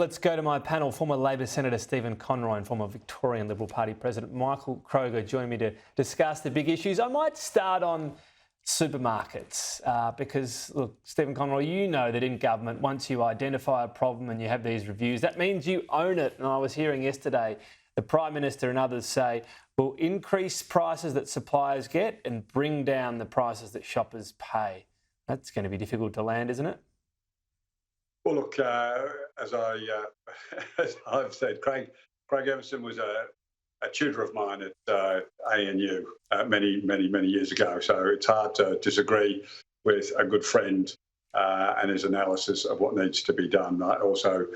Let's go to my panel. Former Labor Senator Stephen Conroy and former Victorian Liberal Party President Michael Kroger join me to discuss the big issues. I might start on supermarkets because, look, Stephen Conroy, you know that in government, once you identify a problem and you have these reviews, that means you own it. And I was hearing yesterday the Prime Minister and others say, we'll increase prices that suppliers get and bring down the prices that shoppers pay. That's going to be difficult to land, isn't it? Well, look, as I've said, Craig Everson was a tutor of mine at ANU many years ago. So it's hard to disagree with a good friend and his analysis of what needs to be done. Also,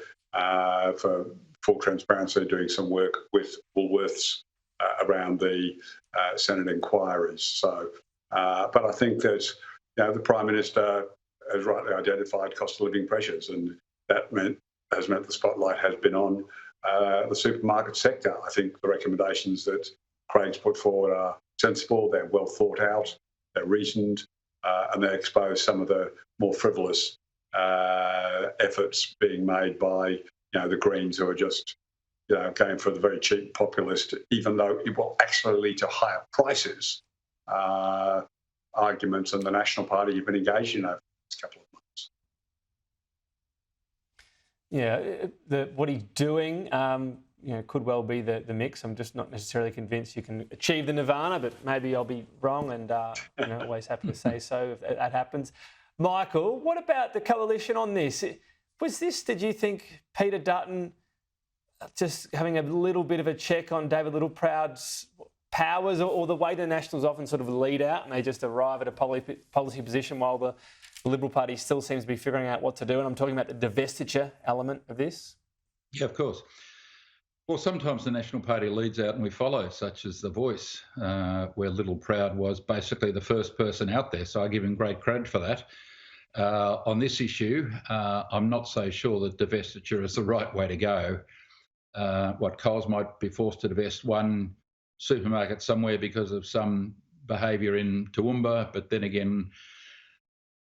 for full transparency, doing some work with Woolworths around the Senate inquiries. So, but I think that the Prime Minister has rightly identified cost of living pressures, and that has meant the spotlight has been on the supermarket sector. I think the recommendations that Craig's put forward are sensible, they're well thought out, they're reasoned, and they expose some of the more frivolous efforts being made by the Greens, who are just going for the very cheap populist, even though it will actually lead to higher prices. Arguments, and the National Party have been engaged in over the last couple of months. Yeah, what he's doing, could well be the mix. I'm just not necessarily convinced you can achieve the nirvana, but maybe I'll be wrong, and always happy to say so if that happens. Michael, what about the coalition on this? Did you think Peter Dutton just having a little bit of a check on David Littleproud's powers, or the way the Nationals often sort of lead out and they just arrive at a policy position while the Liberal Party still seems to be figuring out what to do? And I'm talking about the divestiture element of this. Yeah, of course. Well, sometimes the National Party leads out and we follow, such as The Voice, where Littleproud was basically the first person out there. So I give him great credit for that. On this issue, I'm not so sure that divestiture is the right way to go. Coles might be forced to divest one supermarket somewhere because of some behaviour in Toowoomba, but then again,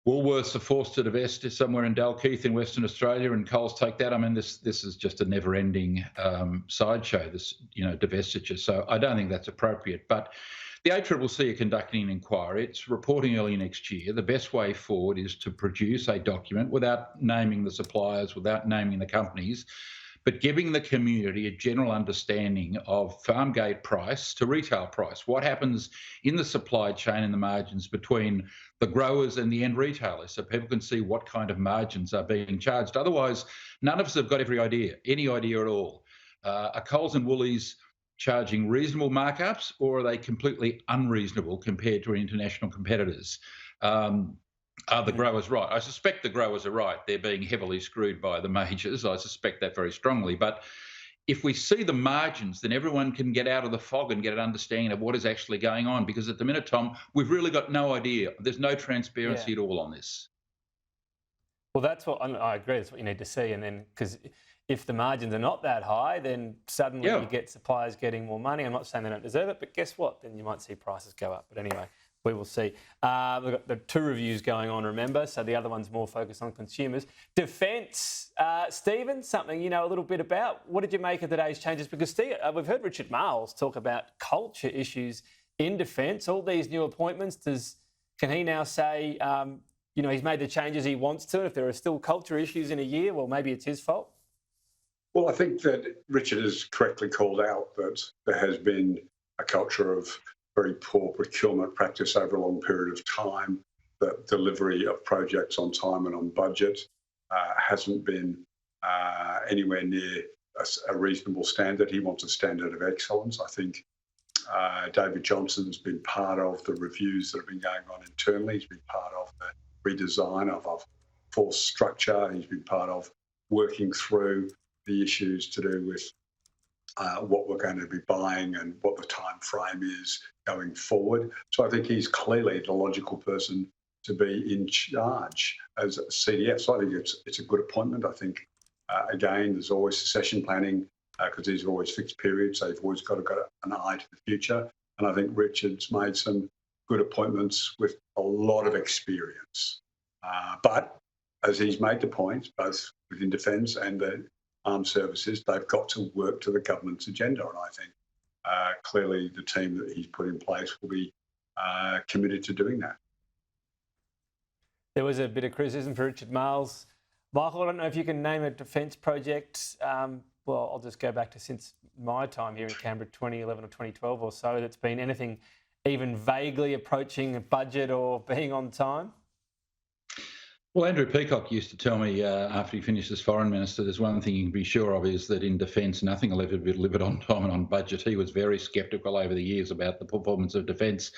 Woolworths are forced to divest somewhere in Dalkeith in Western Australia, and Coles take that. I mean, this is just a never-ending sideshow, this divestiture. So I don't think that's appropriate. But the ACCC are conducting an inquiry. It's reporting early next year. The best way forward is to produce a document without naming the suppliers, without naming the companies, but giving the community a general understanding of farm gate price to retail price. What happens in the supply chain and the margins between the growers and the end retailers, so people can see what kind of margins are being charged. Otherwise, none of us have got any idea at all. Are Coles and Woolies charging reasonable markups, or are they completely unreasonable compared to international competitors? Are the growers right? I suspect the growers are right. They're being heavily screwed by the majors. I suspect that very strongly. But if we see the margins, then everyone can get out of the fog and get an understanding of what is actually going on. Because at the minute, Tom, we've really got no idea. There's no transparency at all on this. Well, that's what I agree. That's what you need to see. And then, because if the margins are not that high, then suddenly you get suppliers getting more money. I'm not saying they don't deserve it, but guess what? Then you might see prices go up. But anyway, we will see. We've got the two reviews going on, remember, so the other one's more focused on consumers. Defence, Stephen, something you know a little bit about. What did you make of today's changes? Because Steve, we've heard Richard Marles talk about culture issues in defence. All these new appointments, can he now say, he's made the changes he wants to, and if there are still culture issues in a year, well, maybe it's his fault? Well, I think that Richard has correctly called out that there has been a culture of very poor procurement practice over a long period of time, that delivery of projects on time and on budget hasn't been anywhere near a reasonable standard. He wants a standard of excellence. I think David Johnson's been part of the reviews that have been going on internally. He's been part of the redesign of force structure. He's been part of working through the issues to do with what we're going to be buying and what the time frame is going forward. So I think he's clearly the logical person to be in charge as a CDF. So I think it's a good appointment. I think, again, there's always succession planning because these are always fixed periods, so you've always got an eye to the future. And I think Richard's made some good appointments with a lot of experience. But as he's made the point, both within defence and the armed services, they've got to work to the government's agenda. And I think clearly the team that he's put in place will be committed to doing that. There was a bit of criticism for Richard Marles. Michael, I don't know if you can name a defence project. Well, I'll just go back to since my time here in Canberra, 2011 or 2012 or so, that's been anything even vaguely approaching a budget or being on time. Well, Andrew Peacock used to tell me after he finished as Foreign Minister, there's one thing you can be sure of is that in defence, nothing will ever be delivered on time and on budget. He was very sceptical over the years about the performance of defence.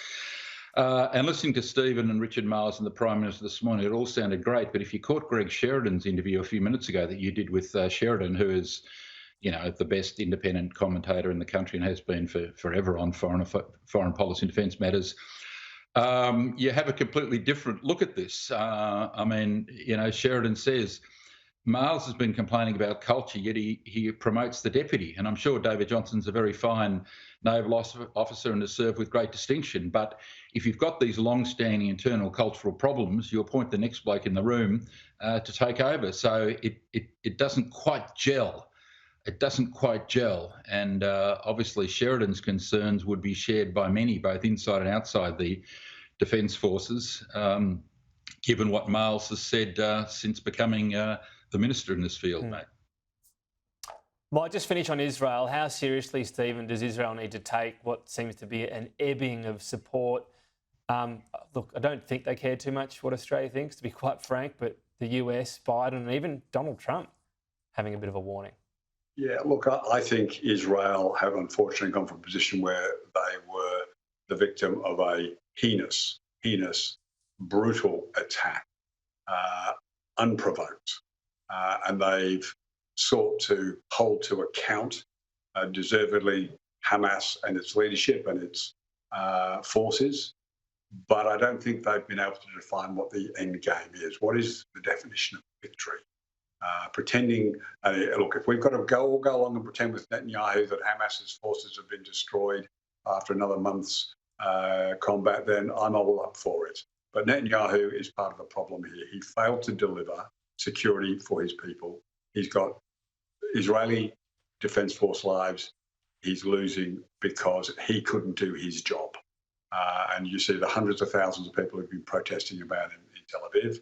And listening to Stephen and Richard Marles and the Prime Minister this morning, it all sounded great. But if you caught Greg Sheridan's interview a few minutes ago that you did with Sheridan, who is, you know, the best independent commentator in the country and has been for forever on foreign policy and defence matters, you have a completely different look at this. I mean, you know, Sheridan says Marles has been complaining about culture, yet he promotes the deputy. And I'm sure David Johnson's a very fine naval officer and has served with great distinction. But if you've got these long-standing internal cultural problems, you appoint the next bloke in the room to take over. So it doesn't quite gel. It doesn't quite gel. And obviously Sheridan's concerns would be shared by many, both inside and outside the Defence Forces, given what Marles has said since becoming the minister in this field, mate. Might just finish on Israel. How seriously, Stephen, does Israel need to take what seems to be an ebbing of support? Look, I don't think they care too much what Australia thinks, to be quite frank, but the US, Biden, and even Donald Trump having a bit of a warning. Yeah, look, I think Israel have unfortunately gone from a position where they were the victim of a heinous, brutal attack, unprovoked. And they've sought to hold to account, deservedly, Hamas and its leadership and its forces. But I don't think they've been able to define what the end game is. What is the definition of victory? Pretending, look, if we've got to go along and pretend with Netanyahu that Hamas's forces have been destroyed after another month's combat, then I'm all up for it. But Netanyahu is part of the problem here. He failed to deliver security for his people. He's got Israeli Defence Force lives he's losing because he couldn't do his job. And you see the hundreds of thousands of people who've been protesting about him in Tel Aviv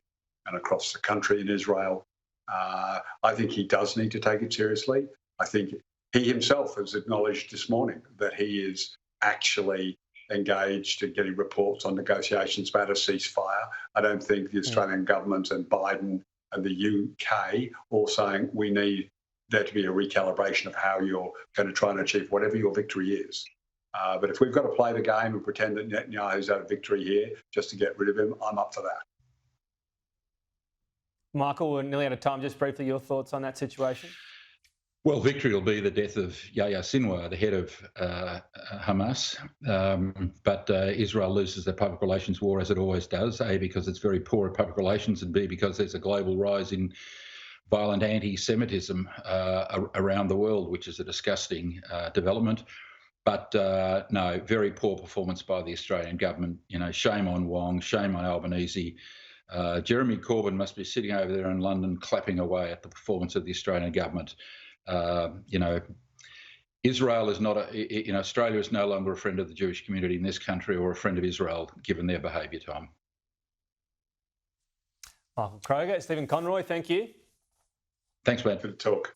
and across the country in Israel. I think he does need to take it seriously. I think he himself has acknowledged this morning that he is actually engaged in getting reports on negotiations about a ceasefire. I don't think the Australian government and Biden and the UK all saying we need there to be a recalibration of how you're going to try and achieve whatever your victory is. But if we've got to play the game and pretend that Netanyahu's had a victory here just to get rid of him, I'm up for that. Michael, we're nearly out of time. Just briefly, your thoughts on that situation? Well, victory will be the death of Yahya Sinwar, the head of Hamas. But Israel loses the public relations war, as it always does, A, because it's very poor at public relations, and B, because there's a global rise in violent anti-Semitism around the world, which is a disgusting development. But no, very poor performance by the Australian government. You know, shame on Wong, shame on Albanese. Jeremy Corbyn must be sitting over there in London clapping away at the performance of the Australian government. You know, Israel is not Australia is no longer a friend of the Jewish community in this country or a friend of Israel, given their behaviour, Tom. Michael Kroger, Stephen Conroy, thank you. Thanks, man. Good talk.